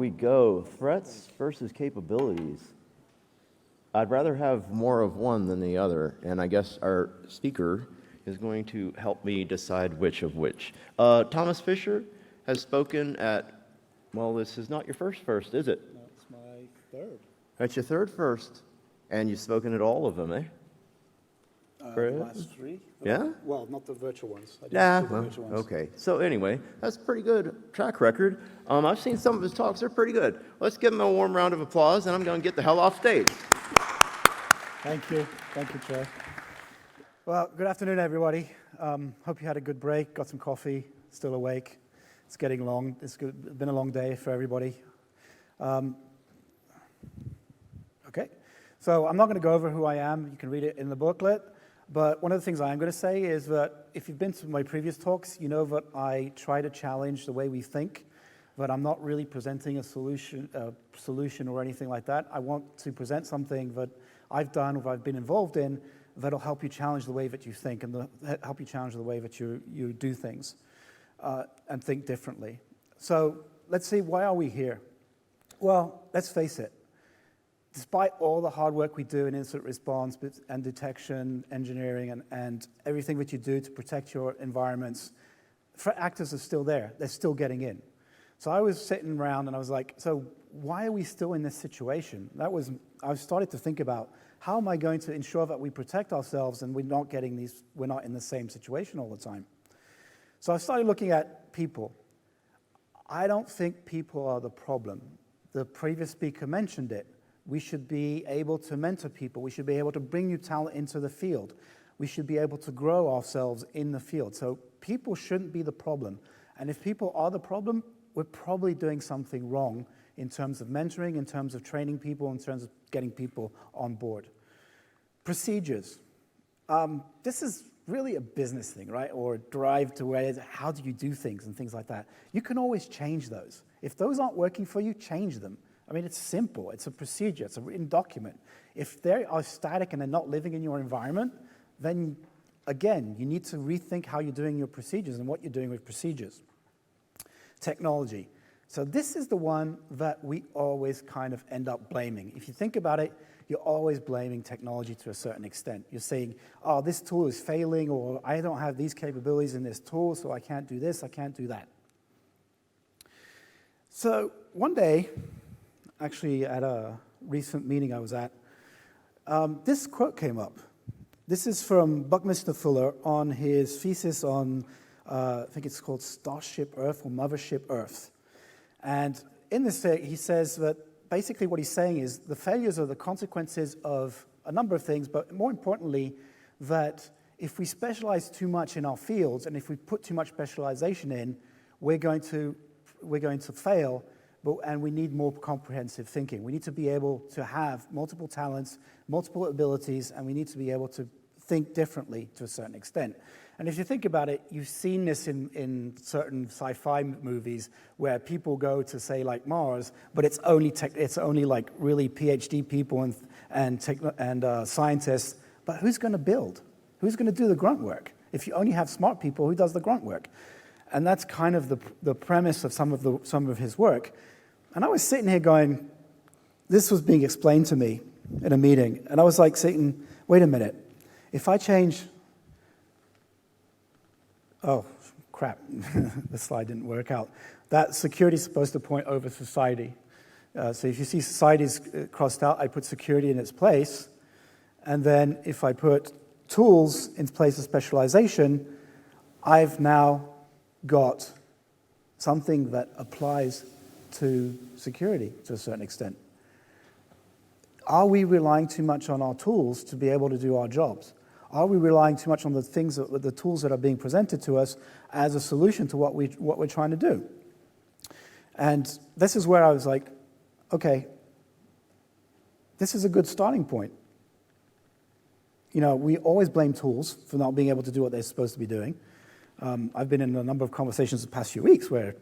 we go, threats versus capabilities. I'd rather have more of one than the other, and I guess our speaker is going to help me decide which of which. Thomas Fischer has spoken at, well, this is not your first, is it? No, it's my third. That's your third first, and you've spoken at all of them, eh? The last three? Yeah? Well, not the virtual ones. I Yeah, didn't do the well, virtual ones. okay. So anyway, that's a pretty good track record. I've seen some of his talks. They're pretty good. Let's give him a warm round of applause, and I'm going to get the hell off stage. Thank you. Thank you, Chair. Well, good afternoon, everybody. Hope you had a good break, got some coffee, still awake. It's getting long. It's been a long day for everybody. Okay. So I'm not going to go over who I am. You can read it in the booklet. But one of the things I am going to say is that if you've been to my previous talks, you know that I try to challenge the way we think, that I'm not really presenting a solution or anything like that. I want to present something that I've done or I've been involved in that'll help you challenge the way that you think and help you challenge the way that you do things and think differently. So let's see, why are we here? Well, let's face it. Despite all the hard work we do in incident response and detection, engineering, and everything that you do to protect your environments, threat actors are still there. They're still getting in. So I was sitting around and I was like, so why are we still in this situation? I started to think about, how am I going to ensure that we protect ourselves and we're not in the same situation all the time? So I started looking at people. I don't think people are the problem. The previous speaker mentioned it. We should be able to mentor people. We should be able to bring new talent into the field. We should be able to grow ourselves in the field. So people shouldn't be the problem. And if people are the problem, we're probably doing something wrong in terms of mentoring, in terms of training people, in terms of getting people on board. Procedures. This is really a business thing, right? Or drive to where, how do you do things and things like that. You can always change those. If those aren't working for you, change them. I mean, it's simple. It's a procedure. It's a written document. If they are static and they're not living in your environment, then, again, you need to rethink how you're doing your procedures and what you're doing with procedures. Technology. So this is the one that we always kind of end up blaming. If you think about it, you're always blaming technology to a certain extent. You're saying, oh, this tool is failing, or I don't have these capabilities in this tool, so I can't do this, I can't do that. So one day, actually at a recent meeting I was at, this quote came up. This is from Buckminster Fuller on his thesis on, I think it's called Starship Earth or Mothership Earth. And in this, he says that basically what he's saying is the failures are the consequences of a number of things, but more importantly, that if we specialize too much in our fields and if we put too much specialization in, we're going to fail. And we need more comprehensive thinking. We need to be able to have multiple talents, multiple abilities, and we need to be able to think differently to a certain extent. And if you think about it, you've seen this in certain sci-fi movies where people go to, say, like Mars, but it's only like really PhD people and scientists. But who's going to build? Who's going to do the grunt work? If you only have smart people, who does the grunt work? And that's kind of the premise of some of his work. And I was sitting here going, this was being explained to me in a meeting. And I was like sitting, wait a minute. If I change, oh, crap, the slide didn't work out. That security is supposed to point over society. So if you see society's crossed out, I put security in its place. And then if I put tools in place of specialization, I've now got something that applies to security to a certain extent. Are we relying too much on our tools to be able to do our jobs? Are we relying too much on the tools that are being presented to us as a solution to what we're trying to do? And this is where I was like, okay, this is a good starting point. You know, we always blame tools for not being able to do what they're supposed to be doing. I've been in a number of conversations the past few weeks where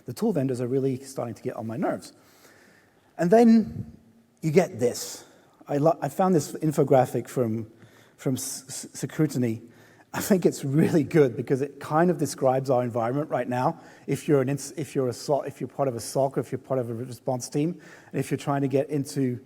the tool vendors are really starting to get on my nerves. And then you get this. I found this infographic from Security, I think it's really good because it kind of describes our environment right now. If you're part of a SOC, or if you're part of a response team, and if you're trying to get into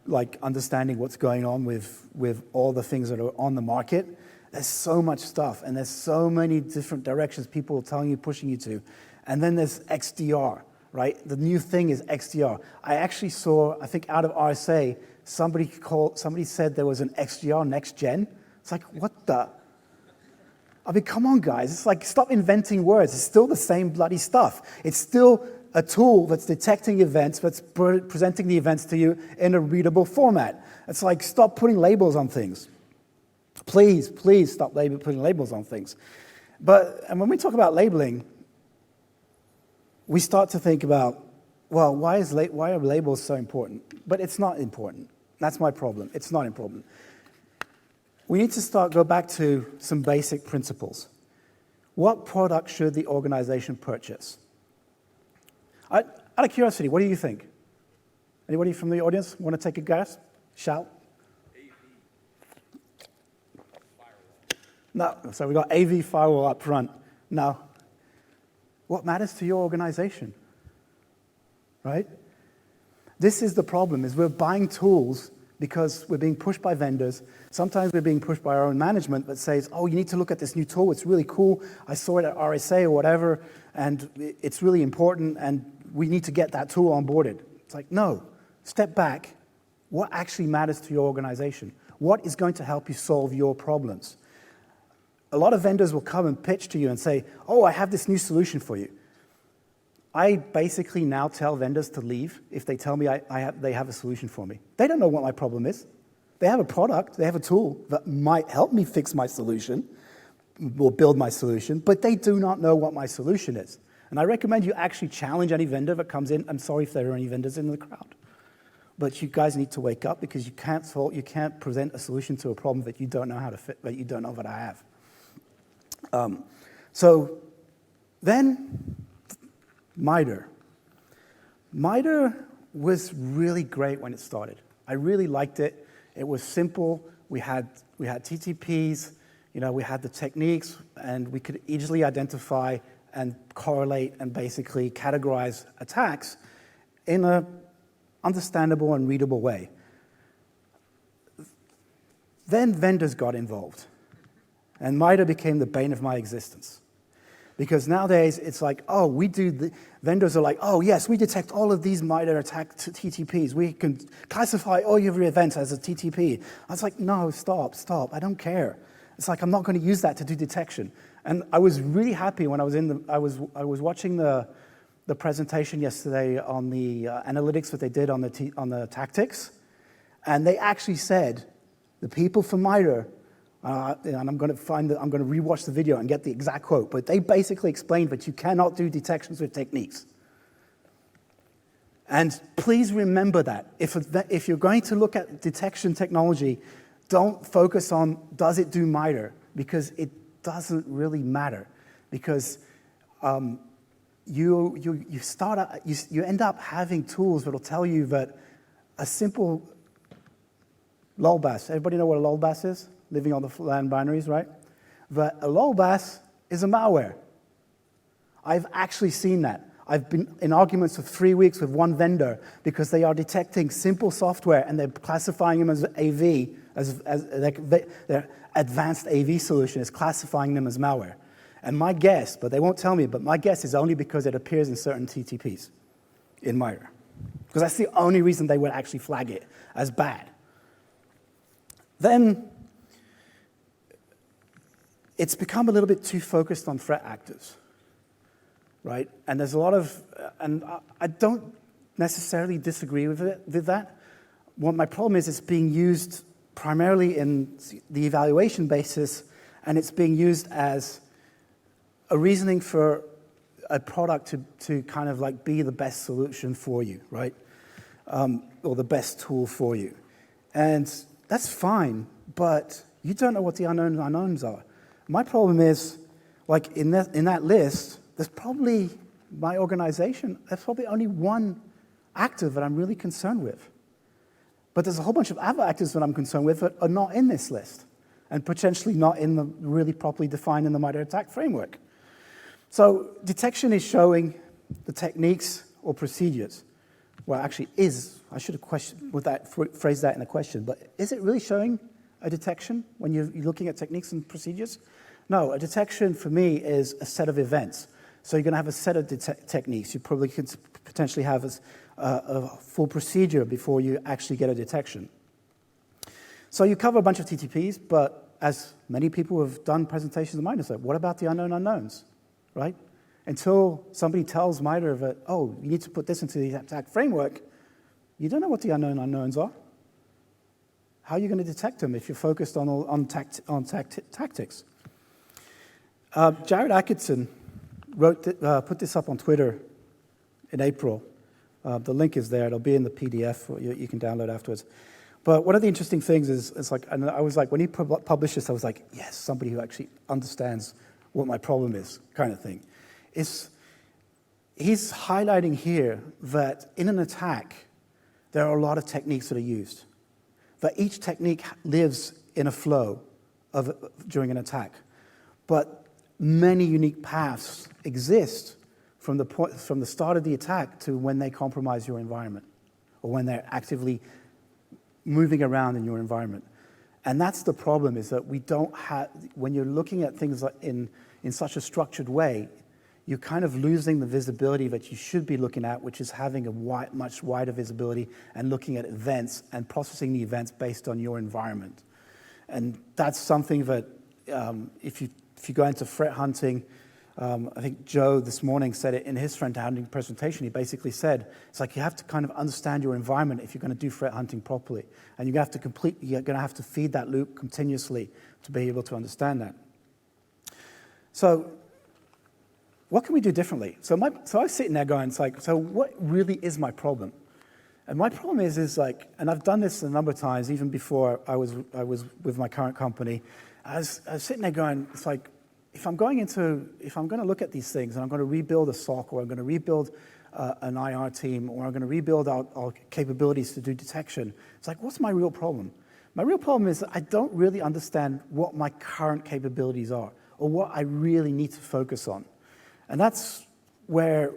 like understanding what's going on with all the things that are on the market, there's so much stuff, and there's so many different directions people are telling you, pushing you to. And then there's XDR, right? The new thing is XDR. I actually saw, I think out of RSA, somebody said there was an XDR next gen. It's like, what the? I mean, come on, guys. It's like, stop inventing words. It's still the same bloody stuff. It's still a tool that's detecting events, that's presenting the events to you in a readable format. It's like, stop putting labels on things. Please, please stop putting labels on things. And when we talk about labeling, we start to think about, well, why are labels so important? But it's not important. That's my problem. It's not important. We need to go back to some basic principles. What product should the organization purchase? Out of curiosity, what do you think? Anybody from the audience want to take a guess? Shout. No, so we got AV firewall up front. Now, what matters to your organization, right? This is the problem, is we're buying tools because we're being pushed by vendors. Sometimes we're being pushed by our own management that says, oh, you need to look at this new tool. It's really cool. I saw it at RSA or whatever, and it's really important, and we need to get that tool onboarded. It's like, no, step back. What actually matters to your organization? What is going to help you solve your problems? A lot of vendors will come and pitch to you and say, oh, I have this new solution for you. I basically now tell vendors to leave if they tell me they have a solution for me. They don't know what my problem is. They have a product, they have a tool that might help me fix my solution or build my solution, but they do not know what my solution is. And I recommend you actually challenge any vendor that comes in. I'm sorry if there are any vendors in the crowd. But you guys need to wake up, because you can't present a solution to a problem that you don't know how to fit, that you don't know that I have. So then, MITRE. MITRE was really great when it started. I really liked it. It was simple. We had TTPs, we had the techniques, and we could easily identify and correlate and basically categorize attacks in a understandable and readable way. Then vendors got involved, and MITRE became the bane of my existence. Because nowadays, it's like, oh, vendors are like, oh, yes, we detect all of these MITRE attack TTPs. We can classify all your events as a TTP. I was like, no, stop. I don't care. It's like, I'm not going to use that to do detection. And I was really happy when I was watching the presentation yesterday on the analytics that they did on the tactics. And they actually said, the people from MITRE, and I'm going to rewatch the video and get the exact quote, but they basically explained that you cannot do detections with techniques. And please remember that. If you're going to look at detection technology, don't focus on, does it do MITRE? Because it doesn't really matter. Because you end up having tools that will tell you that a simple LOLBAS, everybody know what a LOLBAS is? Living on the land binaries, right? That a LOLBAS is a malware. I've actually seen that. I've been in arguments for 3 weeks with one vendor because they are detecting simple software and they're classifying them as AV, their advanced AV solution is classifying them as malware. And my guess, but they won't tell me, but my guess is only because it appears in certain TTPs in MITRE. Because that's the only reason they would actually flag it as bad. Then it's become a little bit too focused on threat actors, right? And there's a lot of, and I don't necessarily disagree with that. What my problem is, it's being used primarily in the evaluation basis, and it's being used as a reasoning for a product to kind of like be the best solution for you, right? Or the best tool for you. And that's fine, but you don't know what the unknowns are. My problem is, like in that list, there's probably my organization, there's probably only one actor that I'm really concerned with. But there's a whole bunch of other actors that I'm concerned with that are not in this list. and potentially not in the really properly defined in the MITRE ATT&CK framework. So detection is showing the techniques or procedures. Well, actually I should have phrased that in a question, but is it really showing a detection when you're looking at techniques and procedures? No, a detection for me is a set of events. So you're going to have a set of techniques. You probably could potentially have a full procedure before you actually get a detection. So you cover a bunch of TTPs, but as many people have done presentations of MITRE said, what about the unknown unknowns, right? Until somebody tells MITRE that, oh, you need to put this into the attack framework, you don't know what the unknown unknowns are. How are you going to detect them if you're focused on tactics? Jared Atkinson put this up on Twitter in April. The link is there. It'll be in the PDF you can download afterwards. But one of the interesting things is, and I was like, when he published this, I was like, yes, somebody who actually understands what my problem is, kind of thing. He's highlighting here that in an attack, there are a lot of techniques that are used. That each technique lives in a flow during an attack. But many unique paths exist from the start of the attack to when they compromise your environment, or when they're actively moving around in your environment. And that's the problem, is that we don't have, when you're looking at things in such a structured way, you're kind of losing the visibility that you should be looking at, which is having a much wider visibility and looking at events and processing the events based on your environment. And that's something that if you go into threat hunting, I think Joe this morning said it in his threat hunting presentation. He basically said, it's like you have to kind of understand your environment if you're going to do threat hunting properly. And you're going to have to feed that loop continuously to be able to understand that. So what can we do differently? So I was sitting there going, it's like, so what really is my problem? And my problem is like, and I've done this a number of times, even before I was with my current company. I was sitting there going, it's like, if I'm going to look at these things and I'm going to rebuild a SOC, or I'm going to rebuild an IR team, or I'm going to rebuild our capabilities to do detection, it's like, what's my real problem? My real problem is that I don't really understand what my current capabilities are, or what I really need to focus on. And that's where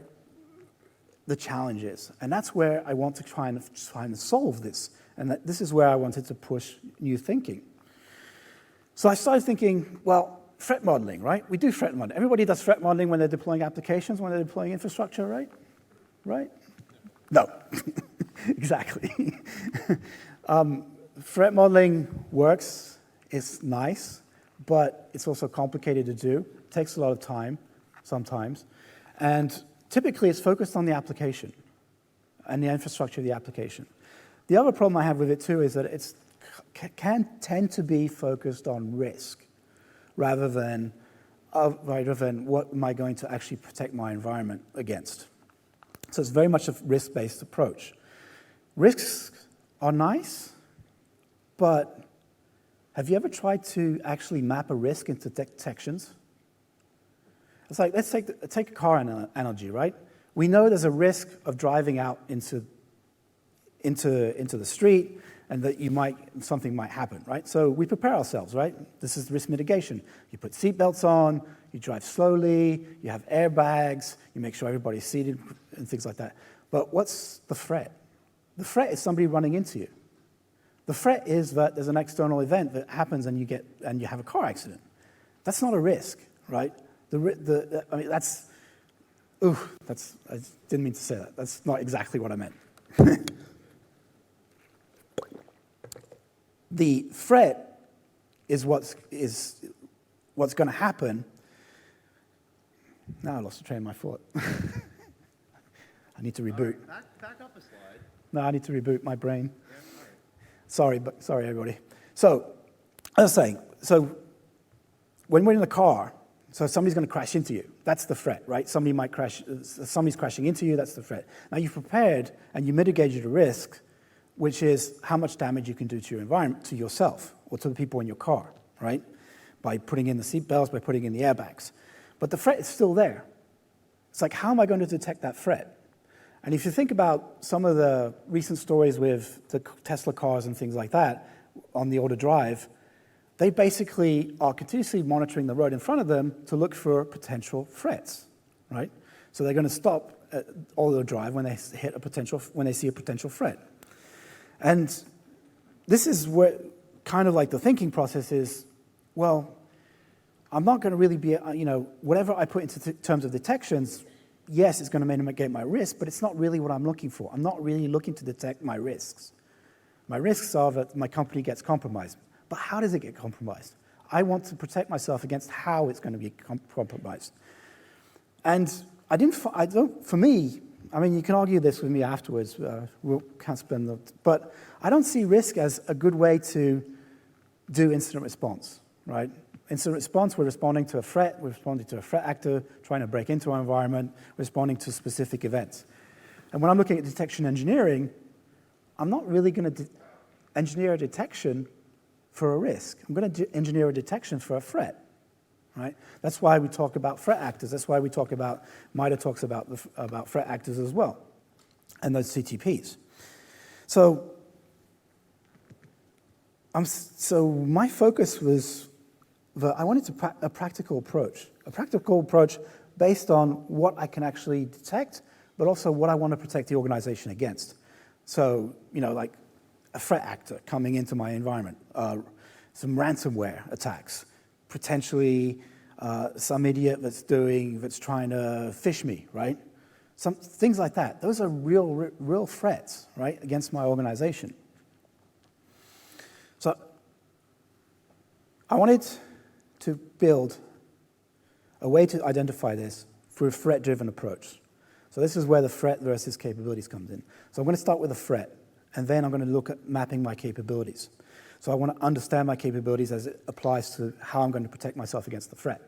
the challenge is. And that's where I want to try and solve this. And this is where I wanted to push new thinking. So I started thinking, well, threat modeling, right? We do threat modeling. Everybody does threat modeling when they're deploying applications, when they're deploying infrastructure, right? Right? No, exactly. Threat modeling works, it's nice, but it's also complicated to do. It takes a lot of time sometimes. And typically it's focused on the application and the infrastructure of the application. The other problem I have with it too is that it can tend to be focused on risk rather than what am I going to actually protect my environment against. So it's very much a risk-based approach. Risks are nice, but have you ever tried to actually map a risk into detections? It's like, let's take a car analogy, right? We know there's a risk of driving out into the street, and that something might happen, right? So we prepare ourselves, right? This is risk mitigation. You put seatbelts on, you drive slowly, you have airbags, you make sure everybody's seated, and things like that. But what's the threat? The threat is somebody running into you. The threat is that there's an external event that happens and you have a car accident. That's not a risk, right? I didn't mean to say that. That's not exactly what I meant. The threat is what's going to happen. Now I lost the train of my thought. I need to reboot. Right, back up a slide. No, I need to reboot my brain. Sorry, everybody. So, as I was saying, when we're in the car, so somebody's going to crash into you. That's the threat, right? Somebody's crashing into you, that's the threat. Now you've prepared and you mitigated a risk, which is how much damage you can do to your environment, to yourself, or to the people in your car, right? By putting in the seatbelts, by putting in the airbags. But the threat is still there. It's like, how am I going to detect that threat? And if you think about some of the recent stories with the Tesla cars and things like that on the auto drive, they basically are continuously monitoring the road in front of them to look for potential threats, right? So they're going to stop all their drive when they see a potential threat. And this is where kind of like the thinking process is, well, I'm not going to really be, whatever I put into terms of detections, yes, it's going to mitigate my risk, but it's not really what I'm looking for. I'm not really looking to detect my risks. My risks are that my company gets compromised. But how does it get compromised? I want to protect myself against how it's going to be compromised. And for me, I mean, you can argue this with me afterwards. We can't spend the, but I don't see risk as a good way to do incident response, right? Incident response, we're responding to a threat, we're responding to a threat actor trying to break into our environment, responding to specific events. And when I'm looking at detection engineering, I'm not really going to engineer a detection for a risk. I'm going to engineer a detection for a threat, right? That's why we talk about threat actors. That's why we talk about, MITRE talks about threat actors as well, and those CTPs. So my focus was that I wanted a practical approach based on what I can actually detect, but also what I want to protect the organization against. So, like a threat actor coming into my environment, some ransomware attacks, potentially some idiot that's trying to phish me, right? Some things like that. Those are real threats, right, against my organization. So I wanted to build a way to identify this through a threat-driven approach. So this is where the threat versus capabilities comes in. So I'm going to start with a threat, and then I'm going to look at mapping my capabilities. So I want to understand my capabilities as it applies to how I'm going to protect myself against the threat.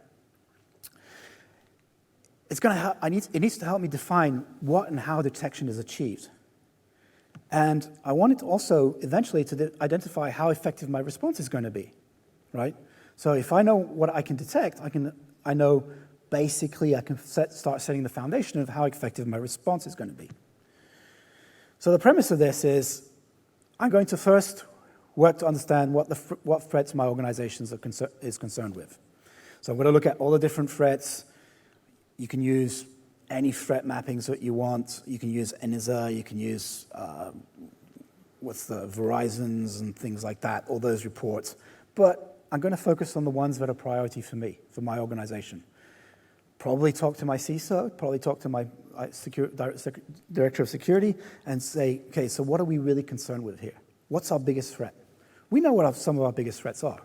It needs to help me define what and how detection is achieved. And I wanted to also eventually to identify how effective my response is going to be, right? So if I know what I can detect, I know basically I can start setting the foundation of how effective my response is going to be. So the premise of this is I'm going to first work to understand what threats my organization is concerned with. So I'm going to look at all the different threats. You can use any threat mappings that you want. You can use ISSA, you can use Verizon's and things like that, all those reports. But I'm going to focus on the ones that are priority for me, for my organization. Probably talk to my CISO, probably talk to my director of security and say, okay, so what are we really concerned with here? What's our biggest threat? We know what some of our biggest threats are.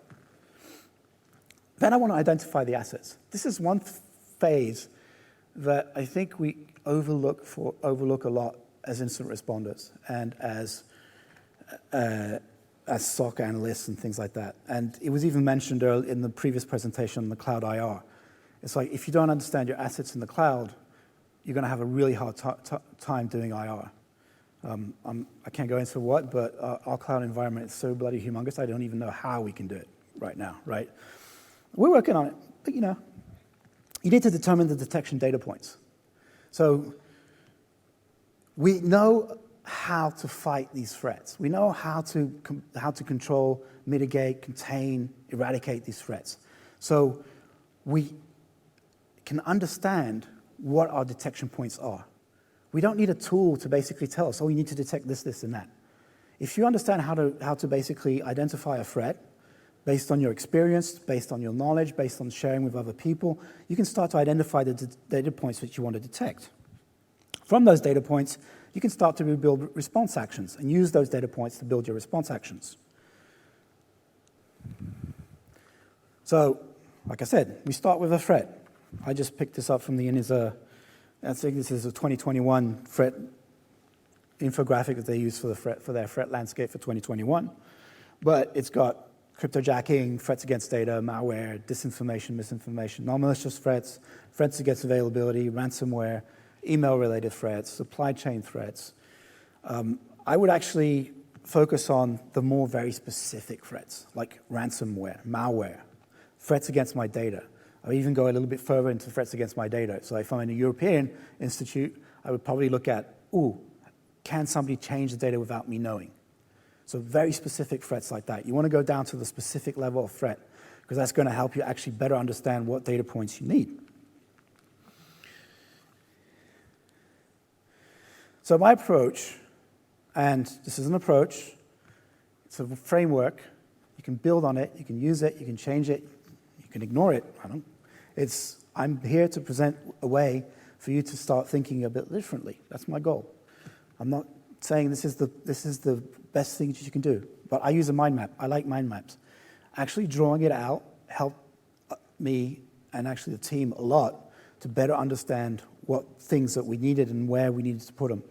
Then I want to identify the assets. This is one phase that I think we overlook a lot as incident responders and as SOC analysts and things like that. And it was even mentioned earlier in the previous presentation on the cloud IR. It's like if you don't understand your assets in the cloud, you're going to have a really hard time doing IR. I can't go into what, but our cloud environment is so bloody humongous, I don't even know how we can do it right now, right? We're working on it, but you need to determine the detection data points. So we know how to fight these threats. We know how to control, mitigate, contain, eradicate these threats. So we can understand what our detection points are. We don't need a tool to basically tell us, oh, you need to detect this, this, and that. If you understand how to basically identify a threat based on your experience, based on your knowledge, based on sharing with other people, you can start to identify the data points that you want to detect. From those data points, you can start to build response actions and use those data points to build your response actions. So, like I said, we start with a threat. I just picked this up from the ISSA. I think this is a 2021 threat infographic that they use for their threat landscape for 2021. But it's got cryptojacking, threats against data, malware, disinformation, misinformation, non-malicious threats, threats against availability, ransomware, email-related threats, supply chain threats. I would actually focus on the more very specific threats, like ransomware, malware, threats against my data. I would even go a little bit further into threats against my data. So if I'm in a European institute, I would probably look at, can somebody change the data without me knowing? So very specific threats like that. You want to go down to the specific level of threat, because that's going to help you actually better understand what data points you need. So my approach, and this is an approach, it's a framework. You can build on it, you can use it, you can change it, you can ignore it. I'm here to present a way for you to start thinking a bit differently. That's my goal. I'm not saying this is the best thing that you can do, but I use a mind map. I like mind maps. Actually drawing it out helped me and actually the team a lot to better understand what things that we needed and where we needed to put them.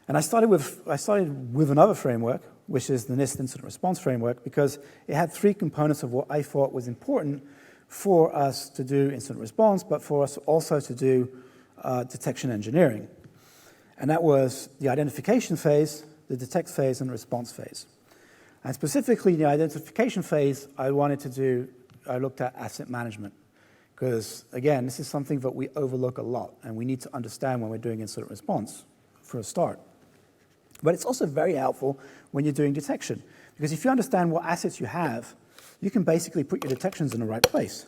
And I started with another framework, which is the NIST Incident Response Framework, because it had three components of what I thought was important for us to do incident response, but for us also to do detection engineering. And that was the identification phase, the detect phase, and the response phase. And specifically, the identification phase, I looked at asset management. Because, again, this is something that we overlook a lot, and we need to understand when we're doing incident response for a start. But it's also very helpful when you're doing detection, because if you understand what assets you have, you can basically put your detections in the right place.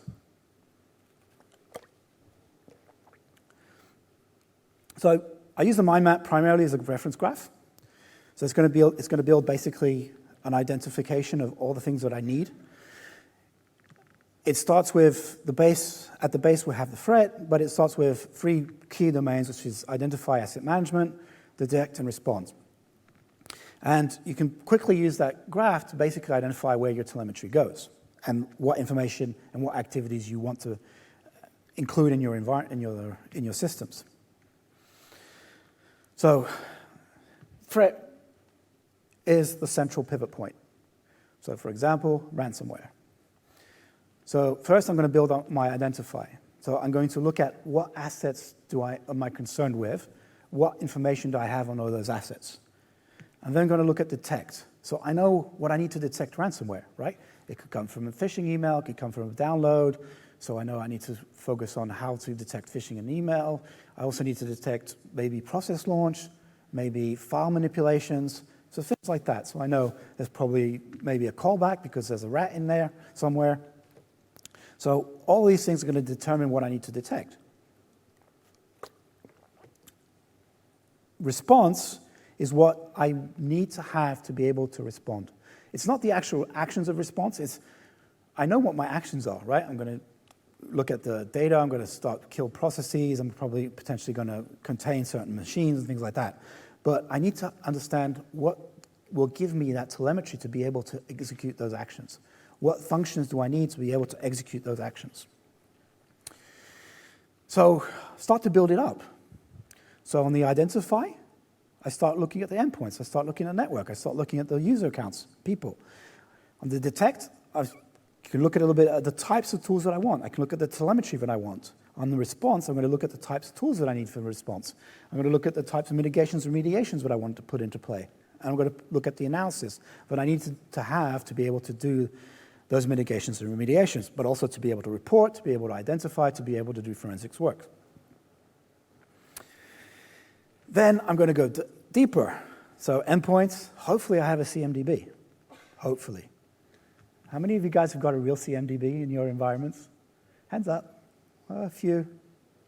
So I use the mind map primarily as a reference graph. So it's going to build basically an identification of all the things that I need. It starts with the base. At the base, we have the threat, but it starts with three key domains, which is identify, asset management, detect, and respond. And you can quickly use that graph to basically identify where your telemetry goes and what information and what activities you want to include in your in your systems. So, threat is the central pivot point. So, for example, ransomware. So first I'm going to build on my identify. So I'm going to look at what assets am I concerned with, what information do I have on all those assets. I'm then going to look at detect. So I know what I need to detect ransomware, right? It could come from a phishing email, it could come from a download, so I know I need to focus on how to detect phishing in email. I also need to detect maybe process launch, maybe file manipulations, so things like that. So I know there's probably maybe a callback because there's a rat in there somewhere. So all these things are going to determine what I need to detect. Response is what I need to have to be able to respond. It's not the actual actions of response. It's I know what my actions are, right? I'm going to look at the data. I'm going to start kill processes. I'm probably potentially going to contain certain machines and things like that. But I need to understand what will give me that telemetry to be able to execute those actions. What functions do I need to be able to execute those actions? So start to build it up. So on the identify, I start looking at the endpoints. I start looking at the network. I start looking at the user accounts, people. On the detect, I can look at a little bit at the types of tools that I want. I can look at the telemetry that I want. On the response, I'm going to look at the types of tools that I need for the response. I'm going to look at the types of mitigations and remediations that I want to put into play. And I'm going to look at the analysis that I need to have to be able to do those mitigations and remediations, but also to be able to report, to be able to identify, to be able to do forensics work. Then I'm going to go deeper. So endpoints, hopefully I have a CMDB. Hopefully. How many of you guys have got a real CMDB in your environments? Hands up. A few.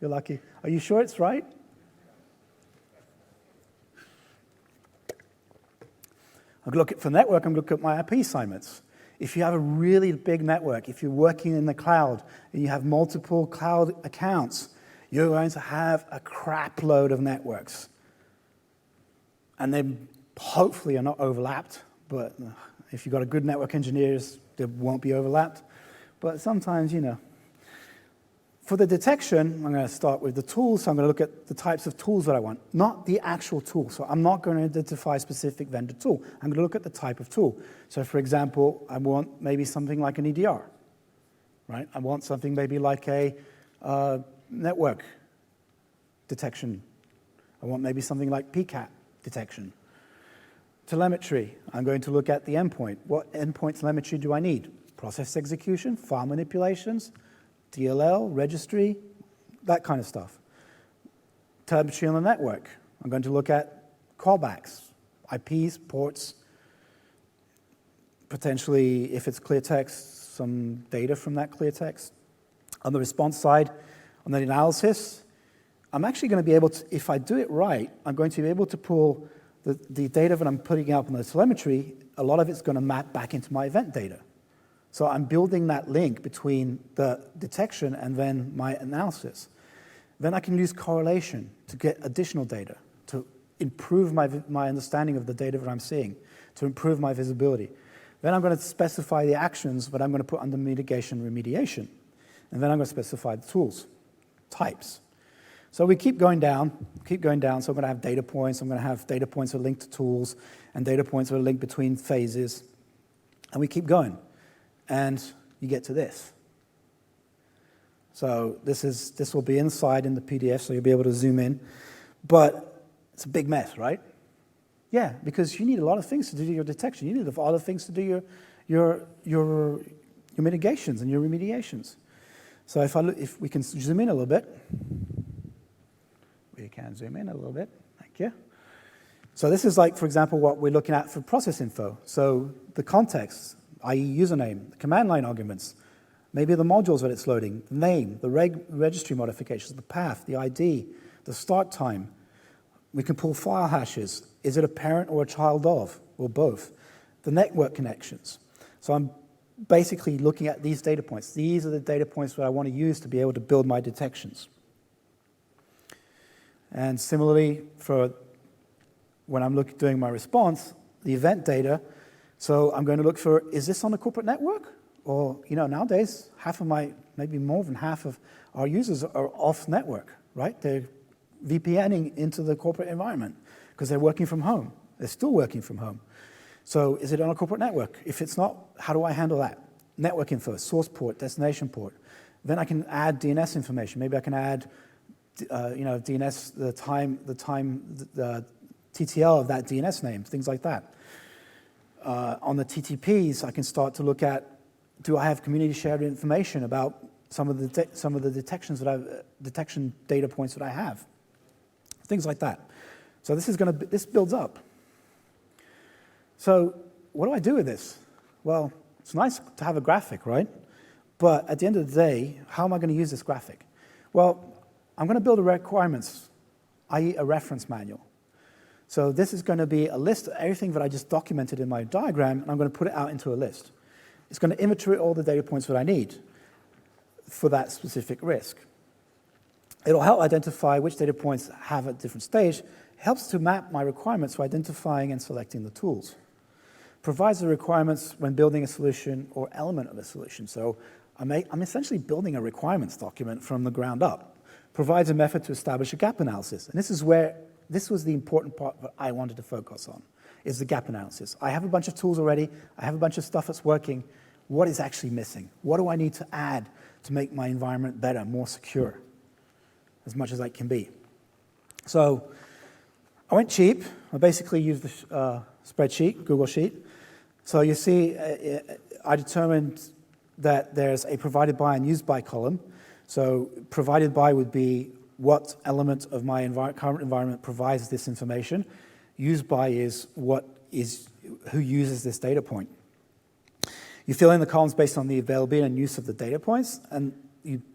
You're lucky. Are you sure it's right? I'm going to look at, for network, I'm going to look at my IP assignments. If you have a really big network, if you're working in the cloud and you have multiple cloud accounts, you're going to have a crap load of networks. And they hopefully are not overlapped, but if you've got a good network engineers, they won't be overlapped. But sometimes, you know. For the detection, I'm going to start with the tools. So I'm going to look at the types of tools that I want, not the actual tool. So I'm not going to identify a specific vendor tool. I'm going to look at the type of tool. So for example, I want maybe something like an EDR, right? I want something maybe like a network detection. I want maybe something like PCAP detection. Telemetry, I'm going to look at the endpoint. What endpoint telemetry do I need? Process execution, file manipulations, DLL, registry, that kind of stuff. Telemetry on the network. I'm going to look at callbacks, IPs, ports, potentially, if it's clear text, some data from that clear text. On the response side, on the analysis, I'm actually going to be able to, if I do it right, I'm going to be able to pull the data that I'm putting up in the telemetry. A lot of it's going to map back into my event data. So I'm building that link between the detection and then my analysis. Then I can use correlation to get additional data, to improve my understanding of the data that I'm seeing, to improve my visibility. Then I'm going to specify the actions that I'm going to put under mitigation remediation. And then I'm going to specify the tools, types. So we keep going down. So I'm going to have data points. I'm going to have data points that are linked to tools and data points that are linked between phases. And we keep going. And you get to this. So this will be inside in the PDF, so you'll be able to zoom in. But it's a big mess, right? Yeah, because you need a lot of things to do your detection. You need a lot of things to do your mitigations and your remediations. So if we can zoom in a little bit. We can zoom in a little bit. Thank you. So this is like, for example, what we're looking at for process info. So the context, i.e. username, the command line arguments, maybe the modules that it's loading, the name, the registry modifications, the path, the ID, the start time. We can pull file hashes. Is it a parent or a child of, or both? The network connections. So I'm basically looking at these data points. These are the data points that I want to use to be able to build my detections. And similarly, for when I'm doing my response, the event data, so I'm going to look for, is this on a corporate network? Or, nowadays, maybe more than half of our users are off network, right? They're VPNing into the corporate environment because they're working from home. They're still working from home. So is it on a corporate network? If it's not, how do I handle that? Network info, source port, destination port. Then I can add DNS information. Maybe I can add DNS, the TTL of that DNS name, things like that. On the TTPs, I can start to look at, do I have community shared information about some of the detection data points that I have, things like that. So this builds up. So what do I do with this? Well, it's nice to have a graphic, right? But at the end of the day, how am I going to use this graphic? Well, I'm going to build a requirements, i.e. a reference manual. So this is going to be a list of everything that I just documented in my diagram, and I'm going to put it out into a list. It's going to inventory all the data points that I need for that specific risk. It'll help identify which data points have at different stage. It helps to map my requirements for identifying and selecting the tools. Provides the requirements when building a solution or element of a solution. So I'm essentially building a requirements document from the ground up. Provides a method to establish a gap analysis. And this was the important part that I wanted to focus on, is the gap analysis. I have a bunch of tools already. I have a bunch of stuff that's working. What is actually missing? What do I need to add to make my environment better, more secure, as much as I can be? So I went cheap. I basically used the spreadsheet, Google Sheet. So you see, I determined that there's a provided by and used by column. So provided by would be what element of my current environment provides this information. Used by is who uses this data point. You fill in the columns based on the availability and use of the data points, and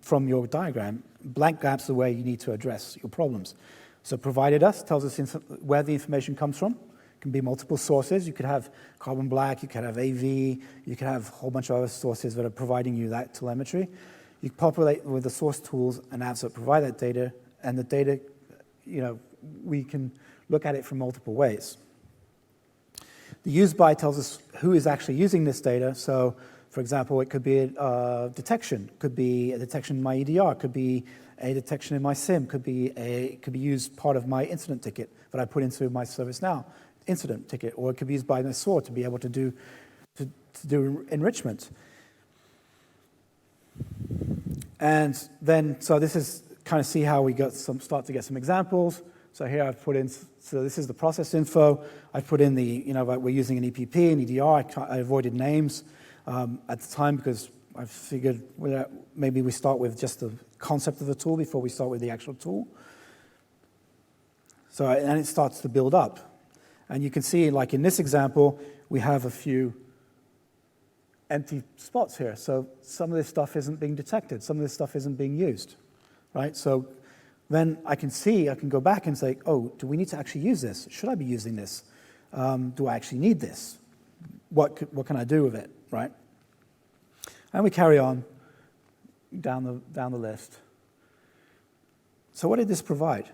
from your diagram, blank gaps are where you need to address your problems. So provided us tells us where the information comes from. It can be multiple sources. You could have Carbon Black, you could have AV, you could have a whole bunch of other sources that are providing you that telemetry. You populate with the source tools and apps that provide that data, and the data, we can look at it from multiple ways. The use by tells us who is actually using this data. So, for example, it could be a detection, could be a detection in my EDR, could be a detection in my SIM, could be used part of my incident ticket that I put into my ServiceNow incident ticket, or it could be used by my SOAR to be able to do enrichment. And then, so this is kind of see how we start to get some examples. So here I've put in, so this is the process info. I've put in we're using an EPP, an EDR. I avoided names at the time because I figured maybe we start with just the concept of the tool before we start with the actual tool. So, and it starts to build up. And you can see, like in this example, we have a few empty spots here. So some of this stuff isn't being detected. Some of this stuff isn't being used, right? So then I can go back and say, oh, do we need to actually use this? Should I be using this? Do I actually need this? What can I do with it, right? And we carry on down the list. So what did this provide?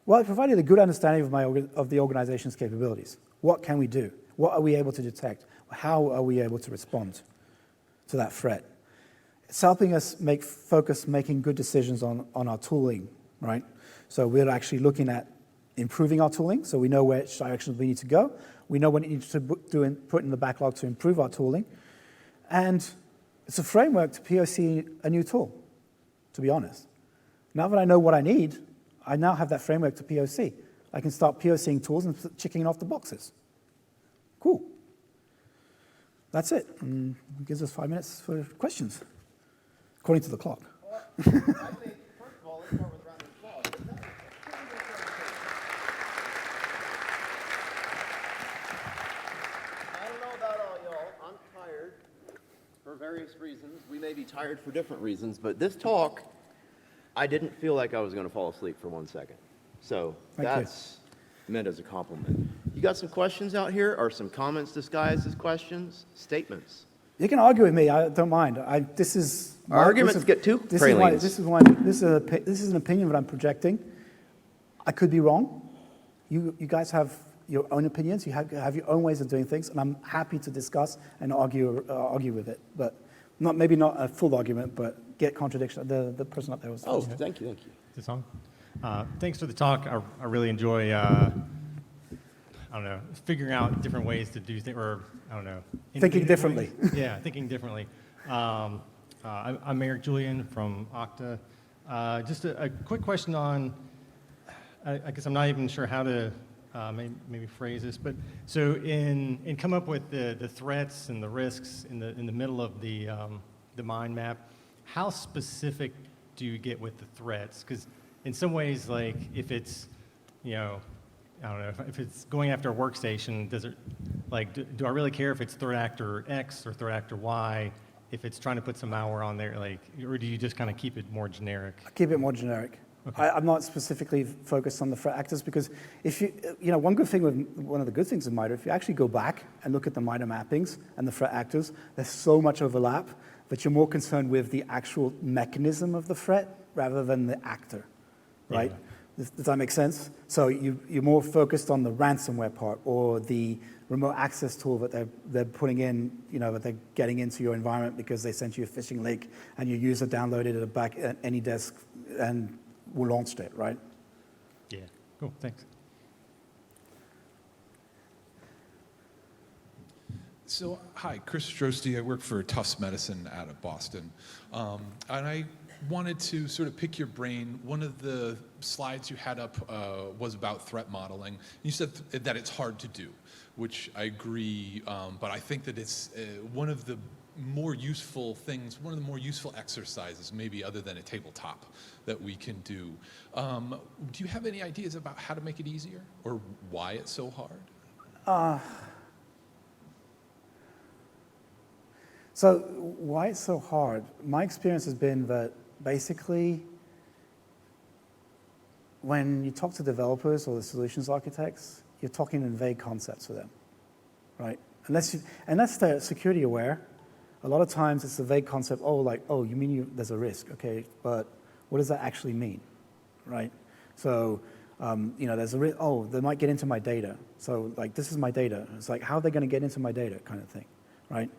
Well, it provided a good understanding of the organization's capabilities. What can we do? What are we able to detect? How are we able to respond to that threat? It's helping us making good decisions on our tooling, right? So we're actually looking at improving our tooling, so we know which directions we need to go. We know what we need to put in the backlog to improve our tooling. And it's a framework to POC a new tool, to be honest. Now that I know what I need, I now have that framework to POC. I can start POCing tools and checking off the boxes. Cool. That's it. And it gives us 5 minutes for questions, according to the clock. Well, I think, first of all, let's start with round of applause. I don't know about all y'all. I'm tired for various reasons. We may be tired for different reasons, but this talk, I didn't feel like I was going to fall asleep for 1 second. So that's meant as a compliment. You got some questions out here, or some comments disguised as questions? Statements? You can argue with me. I don't mind. Arguments get too pralines. This is an opinion that I'm projecting. I could be wrong. You guys have your own opinions. You have your own ways of doing things, and I'm happy to discuss and argue with it. But maybe not a full argument, but get contradiction. The person up there was. Oh, thank you. Is this on? Thanks for the talk. I really enjoy, I don't know, figuring out different ways to do things, or I don't know. Thinking differently. Yeah, thinking differently. I'm Eric Julian from Okta. Just a quick question on, I guess I'm not even sure how to maybe phrase this, but so in come up with the threats and the risks in the middle of the mind map, how specific do you get with the threats? Because in some ways, like if it's, I don't know, if it's going after a workstation, does it, like, do I really care if it's threat actor X or threat actor Y, if it's trying to put some malware on there, like, or do you just kind of keep it more generic? I keep it more generic. Okay. I'm not specifically focused on the threat actors because if one of the good things in MITRE, if you actually go back and look at the MITRE mappings and the threat actors, there's so much overlap that you're more concerned with the actual mechanism of the threat rather than the actor, right? Yeah. Does that make sense? So you're more focused on the ransomware part or the remote access tool that they're putting in, that they're getting into your environment because they sent you a phishing link and your user downloaded it back at any desk and launched it, right? Yeah, cool, thanks. So, hi, Chris Strosty. I work for Tufts Medicine out of Boston. And I wanted to sort of pick your brain. One of the slides you had up was about threat modeling. You said that it's hard to do, which I agree, but I think that it's one of the more useful things, one of the more useful exercises, maybe other than a tabletop, that we can do. Do you have any ideas about how to make it easier or why it's so hard? So why it's so hard? My experience has been that basically when you talk to developers or the solutions architects, you're talking in vague concepts with them, right? Unless they're security aware, a lot of times it's a vague concept, you mean there's a risk, okay, but what does that actually mean, right? So, there's a risk, they might get into my data. So, this is my data. It's like, how are they going to get into my data kind of thing, right?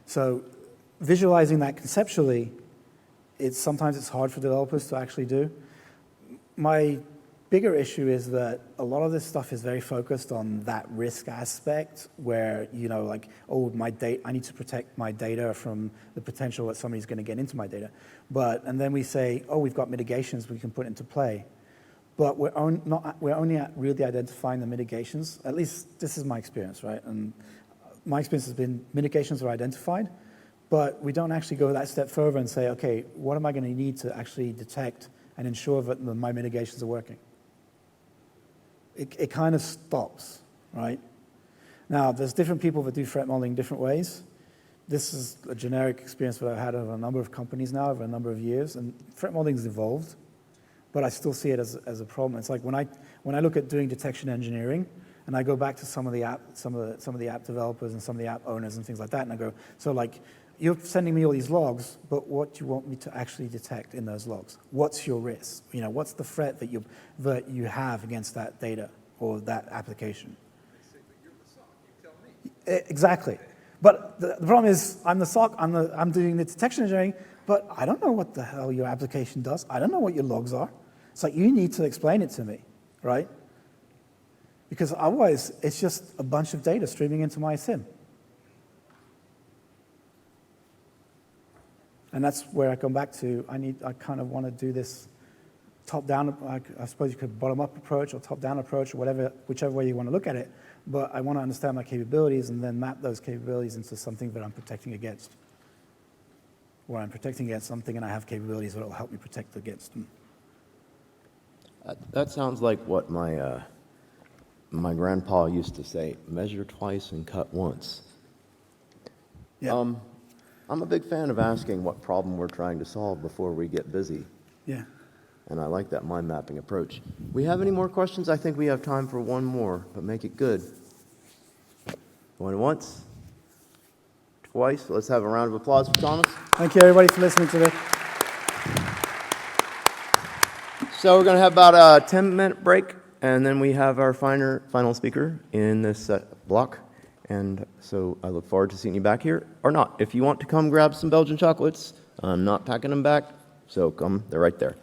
So visualizing that conceptually, sometimes it's hard for developers to actually do. My bigger issue is that a lot of this stuff is very focused on that risk aspect where, I need to protect my data from the potential that somebody's going to get into my data. And then we say, we've got mitigations we can put into play. But we're only really identifying the mitigations. At least this is my experience, right? And my experience has been mitigations are identified, but we don't actually go that step further and say, okay, what am I going to need to actually detect and ensure that my mitigations are working? It kind of stops, right? Now, there's different people that do threat modeling different ways. this is a generic experience that I've had over a number of companies now, over a number of years, and threat modeling has evolved, but I still see it as a problem. It's like when I look at doing detection engineering, and I go back to some of the app developers and some of the app owners and things like that, and I go, so like, you're sending me all these logs, but what do you want me to actually detect in those logs? What's your risk? You know, what's the threat that you have against that data or that application? They say, but you're the SOC, you tell me. Exactly. But the problem is, I'm the SOC, I'm doing the detection engineering, but I don't know what the hell your application does. I don't know what your logs are. It's like, you need to explain it to me, right? Because otherwise, it's just a bunch of data streaming into my SIM. And that's where I come back to, I kind of want to do this top-down, I suppose you could bottom-up approach or top-down approach or whatever, whichever way you want to look at it, but I want to understand my capabilities and then map those capabilities into something that I'm protecting against. Or I'm protecting against something and I have capabilities that will help me protect against them. That sounds like what my grandpa used to say, measure twice and cut once. Yeah. I'm a big fan of asking what problem we're trying to solve before we get busy, Yeah. and I like that mind mapping approach. We have any more questions? I think we have time for one more, but make it good. Going once? Twice? Let's have a round of applause for Thomas. Thank you, everybody, for listening to this. So we're going to have about a 10-minute break, and then we have our final speaker in this block. And so I look forward to seeing you back here, or not. If you want to come grab some Belgian chocolates, I'm not packing them back, so come, they're right there.